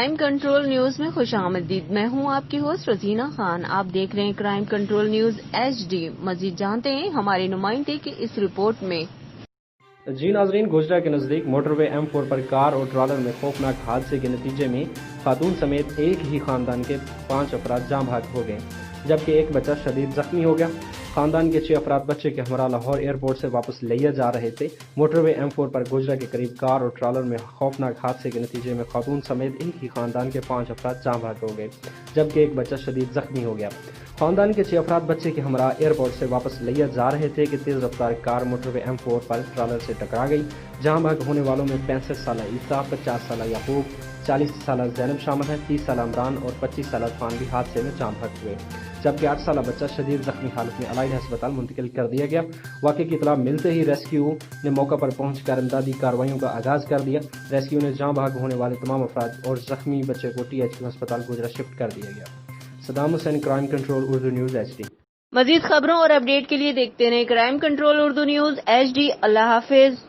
Crime control news میں خوش آمدید. میں ہوں آپ کی ہوسٹ رزینہ خان. آپ دیکھ رہے ہیں crime control news H D. مزید جانتے ہیں ہمارے نمائندے کی اس رپورٹ میں. جی ناظرین، گوجرا کے نزدیک موٹر وے M4 پر کار اور ٹرالر میں خوفناک حادثے کے نتیجے میں خاتون سمیت ایک ہی خاندان کے 5 افراد جاں بحق ہو گئے، جبکہ ایک بچہ شدید زخمی ہو گیا. خاندان کے 6 افراد بچے کے ہمراہ لاہور ایئرپورٹ سے واپس لیا جا رہے تھے. موٹر وے M4 پر گوجرا کے قریب کار اور ٹرالر میں خوفناک حادثے کے نتیجے میں خاتون سمیت ایک ہی خاندان کے 5 افراد جاں بحق ہو گئے، جبکہ ایک بچہ شدید زخمی ہو گیا. خاندان کے 6 افراد بچے کے ہمراہ ایئرپورٹ سے واپس لیا جا رہے تھے کہ تیز رفتار کار موٹر وے M4 پر ٹرالر سے ٹکرا گئی. جہاں بحق ہونے والوں میں 65 سالہ عیسیٰ، 50 سالہ یعقوب، 40 سالہ زینب شامل ہیں. 30 سالہ عمران اور 25 سالہ عرفان بھی حادثے میں جاں بحق ہوئے، جبکہ 8 سالہ بچہ شدید زخمی حالت میں علائد ہسپتال منتقل کر دیا گیا. واقعے کی اطلاع ملتے ہی ریسکیو نے موقع پر پہنچ کر امدادی کارروائیوں کا آغاز کر دیا. ریسکیو نے جاں بحق ہونے والے تمام افراد اور زخمی بچے کو THQ ہسپتال گوجرا شفٹ کر دیا گیا. Saddam Hussain, crime control Urdu news H D. مزید خبروں اور اپڈیٹ کے لیے دیکھتے رہیں crime control Urdu news H D. اللہ حافظ.